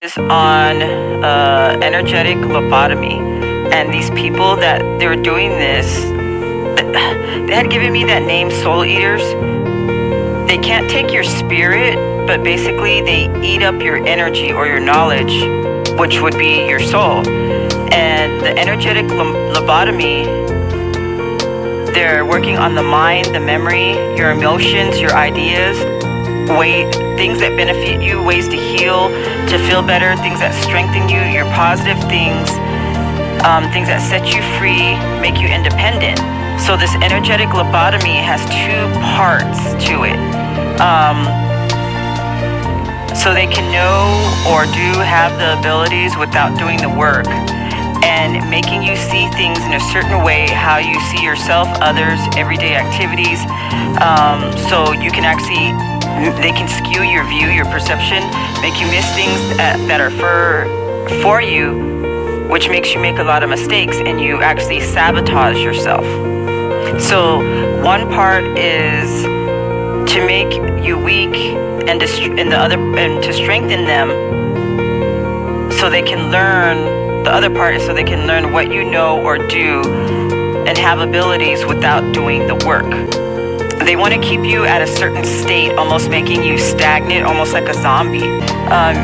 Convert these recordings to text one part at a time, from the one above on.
is on energetic lobotomy, and these people that they were doing this, they had given me that name, soul eaters. They can't take your spirit, but basically they eat up your energy or your knowledge, which would be your soul. And the energetic lobotomy, they're working on the mind, the memory, your emotions, your ideas, things that benefit you, ways to heal, to feel better, things that strengthen you, your positive things, things that set you free, make you independent. So this energetic lobotomy has two parts to it. So they can know or do have the abilities without doing the work, and making you see things in a certain way, how you see yourself, others, everyday activities. So you can actually, they can skew your view, your perception, make you miss things that are for you, which makes you make a lot of mistakes, and you actually sabotage yourself. So one part is to make you weak, and to strengthen them so they can learn. The other part is so they can learn what you know or do and have abilities without doing the work. They want to keep you at a certain state, almost making you stagnant, almost like a zombie,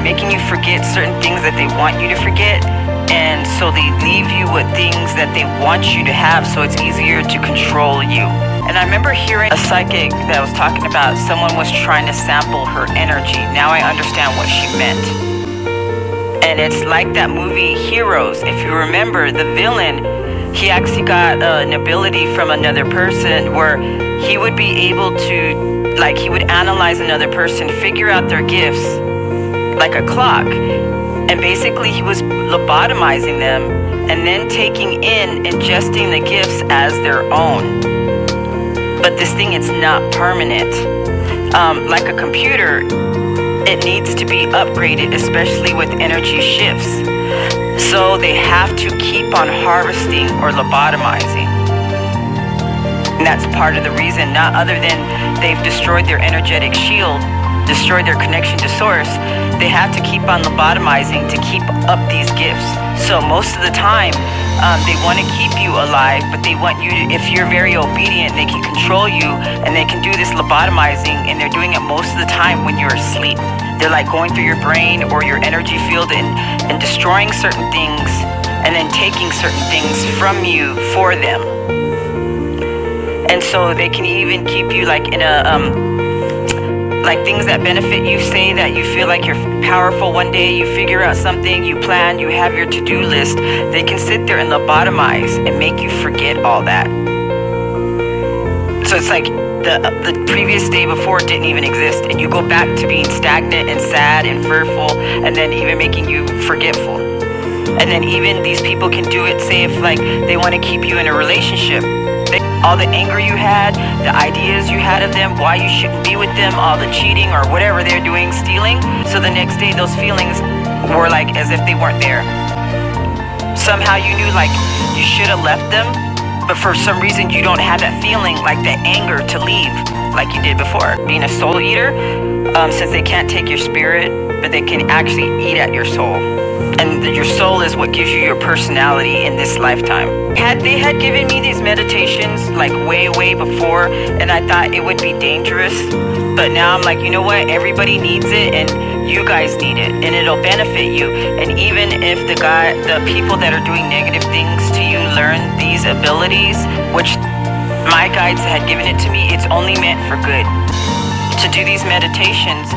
making you forget certain things that they want you to forget, and so they leave you with things that they want you to have, so it's easier to control you. And I remember hearing a psychic that was talking about someone was trying to sample her energy. Now I understand what she meant. And it's like that movie Heroes. If you remember, the villain, he actually got an ability from another person where he would be able to, like, he would analyze another person, figure out their gifts like a clock. And basically he was lobotomizing them and then ingesting the gifts as their own. But this thing, it's not permanent. Like a computer, it needs to be upgraded, especially with energy shifts. So they have to keep on harvesting or lobotomizing. And that's part of the reason, not other than they've destroyed their energetic shield, destroyed their connection to source. They have to keep on lobotomizing to keep up these gifts. So most of the time, they want to keep you alive, but they want you to, if you're very obedient, they can control you, and they can do this lobotomizing, and they're doing it most of the time when you're asleep. They're like going through your brain or your energy field and destroying certain things, and then taking certain things from you for them. And so they can even keep you like in a like things that benefit you. Say that you feel like you're powerful one day, you figure out something, you plan, you have your to-do list. They can sit there and lobotomize and make you forget all that. So it's like the previous day before didn't even exist, and you go back to being stagnant and sad and fearful, and then even making you forgetful. And then even these people can do it, say if like they want to keep you in a relationship. All the anger you had, the ideas you had of them, why you shouldn't be with them, all the cheating or whatever they're doing, stealing. So the next day those feelings were like as if they weren't there. Somehow you knew like you should have left them, but for some reason you don't have that feeling, like that anger to leave like you did before. Being a soul eater, since they can't take your spirit, but they can actually eat at your soul. And your soul is what gives you your personality in this lifetime. They had given me these meditations like way before, and I thought it would be dangerous. But now I'm like, you know what? Everybody needs it, and you guys need it, and it'll benefit you. And even if the people that are doing negative things to you learn these abilities, which my guides had given it to me, it's only meant for good. To do these meditations,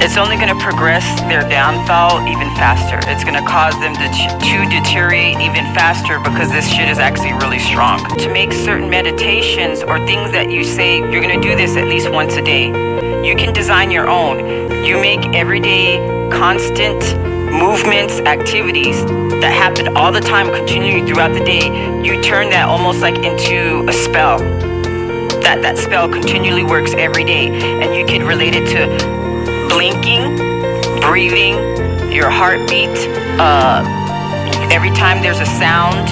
it's only going to progress their downfall even faster. It's going to cause them to deteriorate even faster, because this shit is actually really strong. To make certain meditations or things that you say, you're going to do this at least once a day. You can design your own. You make everyday, constant movements, activities that happen all the time, continuing throughout the day. You turn that almost like into a spell. That spell continually works every day. And you can relate it to blinking, breathing, your heartbeat, every time there's a sound,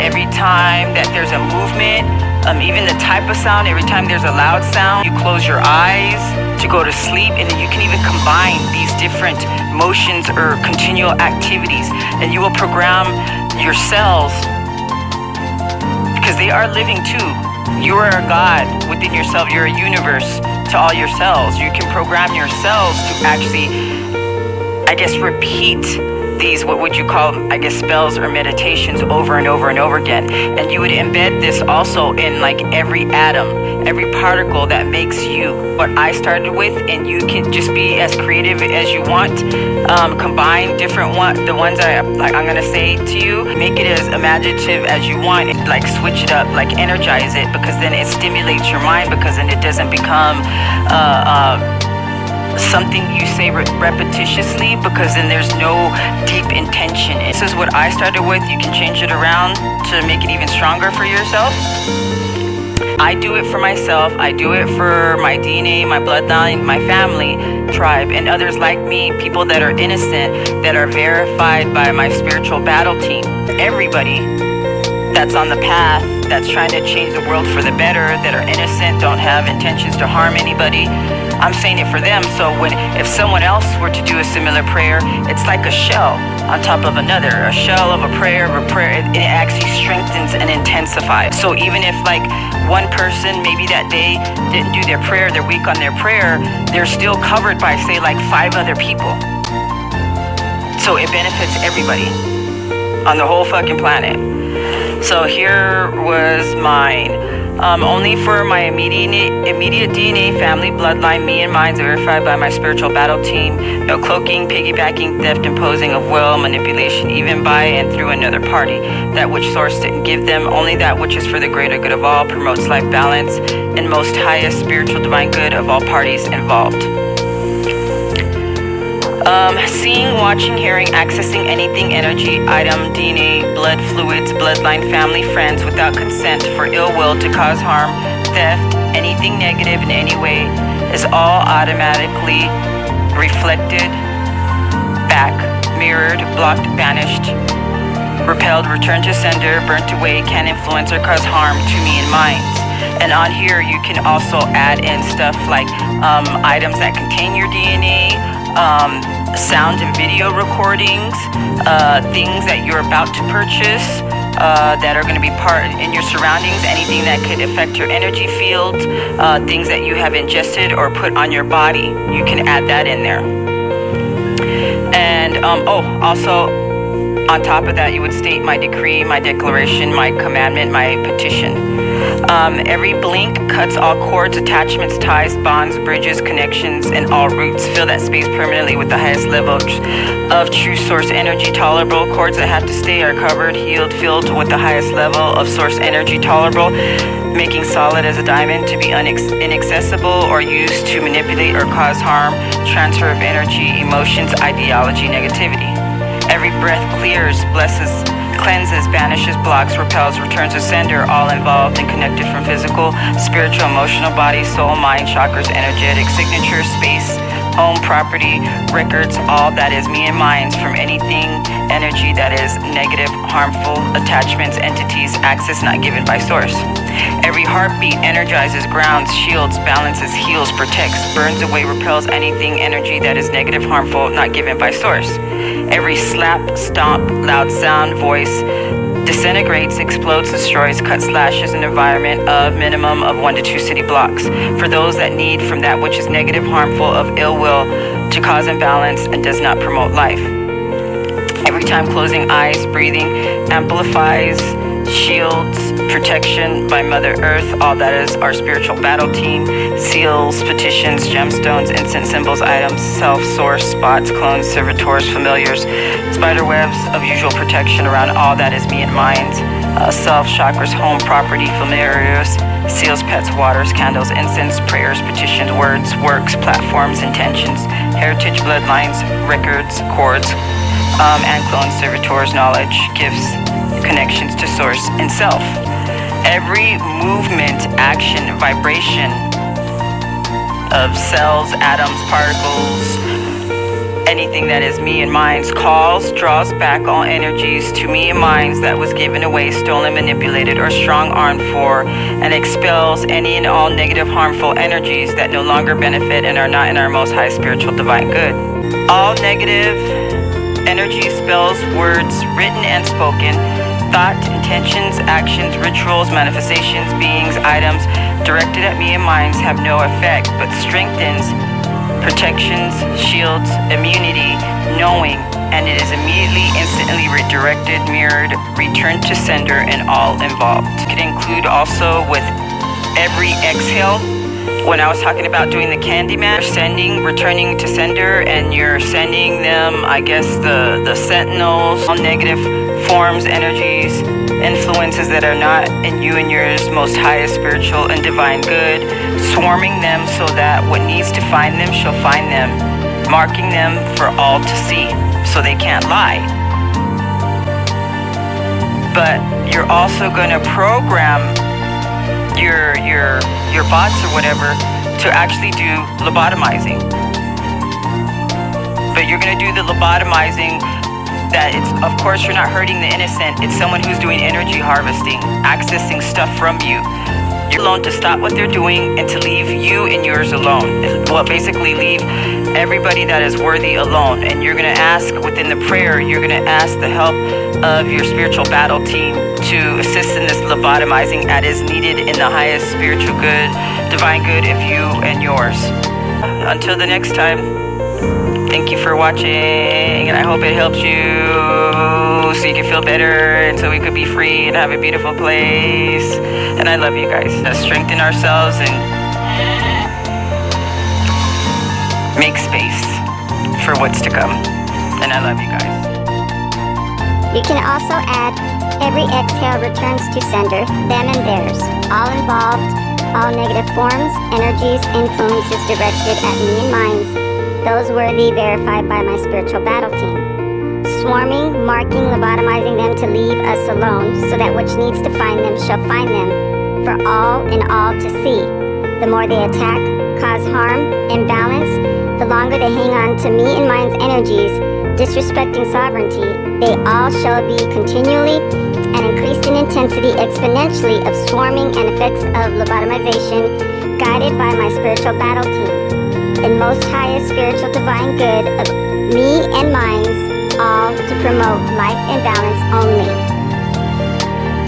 every time that there's a movement, even the type of sound. Every time there's a loud sound, you close your eyes to go to sleep, and then you can even combine these different motions or continual activities, and you will program your cells, because they are living too. You are a God within yourself. You're a universe to all your cells. You can program your cells to actually, I guess, repeat these, what would you call, I guess, spells or meditations over and over and over again. And you would embed this also in like every atom, every particle that makes you. What I started with, and you can just be as creative as you want. Combine different the ones I'm gonna say to you. Make it as imaginative as you want. Like switch it up, like energize it, because then it stimulates your mind, because then it doesn't become something you say repetitiously, because then there's no deep intention. This is what I started with. You can change it around to make it even stronger for yourself. I do it for myself. I do it for my DNA, my bloodline, my family, tribe, and others like me, people that are innocent, that are verified by my spiritual battle team. Everybody that's on the path, that's trying to change the world for the better, that are innocent, don't have intentions to harm anybody. I'm saying it for them. So if someone else were to do a similar prayer, it's like a shell on top of another, a shell of a prayer, it actually strengthens and intensifies. So even if like one person maybe that day didn't do their prayer, they're weak on their prayer, they're still covered by, say, like 5 other people. So it benefits everybody on the whole fucking planet. So here was mine. Only for my immediate DNA, family, bloodline, me and mine's verified by my spiritual battle team. No cloaking, piggybacking, theft, imposing of will, manipulation, even by and through another party. That which source didn't give them, only that which is for the greater good of all, promotes life balance, and most highest spiritual divine good of all parties involved. Seeing, watching, hearing, accessing anything, energy, item, DNA, blood, fluids, bloodline, family, friends, without consent, for ill will to cause harm, theft, anything negative in any way, is all automatically reflected, back, mirrored, blocked, banished, repelled, returned to sender, burnt away, can influence or cause harm to me and mine. And on here, you can also add in stuff like items that contain your DNA, sound and video recordings, things that you're about to purchase that are going to be part in your surroundings, anything that could affect your energy field, things that you have ingested or put on your body. You can add that in there. And also on top of that, you would state my decree, my declaration, my commandment, my petition. Every blink cuts all cords, attachments, ties, bonds, bridges, connections, and all roots. Fill that space permanently with the highest level of true source energy tolerable. Cords that have to stay are covered, healed, filled with the highest level of source energy tolerable, making solid as a diamond, to be inaccessible or used to manipulate or cause harm, transfer of energy, emotions, ideology, negativity. Every breath clears, blesses, cleanses, banishes, blocks, repels, returns to sender, all involved and connected from physical, spiritual, emotional, body, soul, mind, chakras, energetic, signature, space, home, property, records, all that is me and mine's, from anything, energy that is negative, harmful, attachments, entities, access not given by source. Every heartbeat energizes, grounds, shields, balances, heals, protects, burns away, repels anything, energy that is negative, harmful, not given by source. Every slap, stomp, loud sound, voice, disintegrates, explodes, destroys, cuts, slashes an environment of minimum of 1 to 2 city blocks. For those that need from that which is negative, harmful, of ill will, to cause imbalance and does not promote life. Every time closing eyes, breathing, amplifies, shields, protection by Mother Earth, all that is our spiritual battle team, seals, petitions, gemstones, incense symbols, items, self, source, spots, clones, servitors, familiars, spider webs of usual protection around all that is me and mine's, self, chakras, home, property, familiars, seals, pets, waters, candles, incense, prayers, petitions, words, works, platforms, intentions, heritage, bloodlines, records, cords, and clones, servitors, knowledge, gifts, connections to source and self. Every movement, action, vibration of cells, atoms, particles, anything that is me and mine's, calls, draws back all energies to me and mine's that was given away, stolen, manipulated, or strong-armed for, and expels any and all negative, harmful energies that no longer benefit and are not in our most high spiritual divine good. All negative energy, spells, words, written and spoken, thought, intentions, actions, rituals, manifestations, beings, items directed at me and mine's have no effect, but strengthens, protections, shields, immunity, knowing, and it is immediately, instantly redirected, mirrored, returned to sender and all involved. It could include also with every exhale. When I was talking about doing the Candyman, you're sending, returning to sender, and you're sending them, I guess, the sentinels, all negative forms, energies, influences that are not in you and yours most highest spiritual and divine good, swarming them so that what needs to find them shall find them, marking them for all to see so they can't lie. But you're also going to program your bots or whatever to actually do lobotomizing. But you're going to do the lobotomizing that it's, of course, you're not hurting the innocent. It's someone who's doing energy harvesting, accessing stuff from you. You're alone to stop what they're doing and to leave you and yours alone. Well, basically leave everybody that is worthy alone. And you're going to ask within the prayer, you're going to ask the help of your spiritual battle team to assist in this lobotomizing that is needed in the highest spiritual good, divine good of you and yours. Until the next time, thank you for watching, and I hope it helps you so you can feel better and so we could be free and have a beautiful place. And I love you guys. Let's strengthen ourselves and make space for what's to come. And I love you guys. You can also add, every exhale returns to sender, them and theirs, all involved, all negative forms, energies, influences directed at me and mine's, those worthy verified by my spiritual battle team. Swarming, marking, lobotomizing them to leave us alone, so that which needs to find them shall find them, for all and all to see. The more they attack, cause harm, imbalance, the longer they hang on to me and mine's energies, disrespecting sovereignty, they all shall be continually and increased in intensity exponentially of swarming and effects of lobotomization, guided by my spiritual battle team, in most highest spiritual divine good of me and mine's, all to promote life and balance only.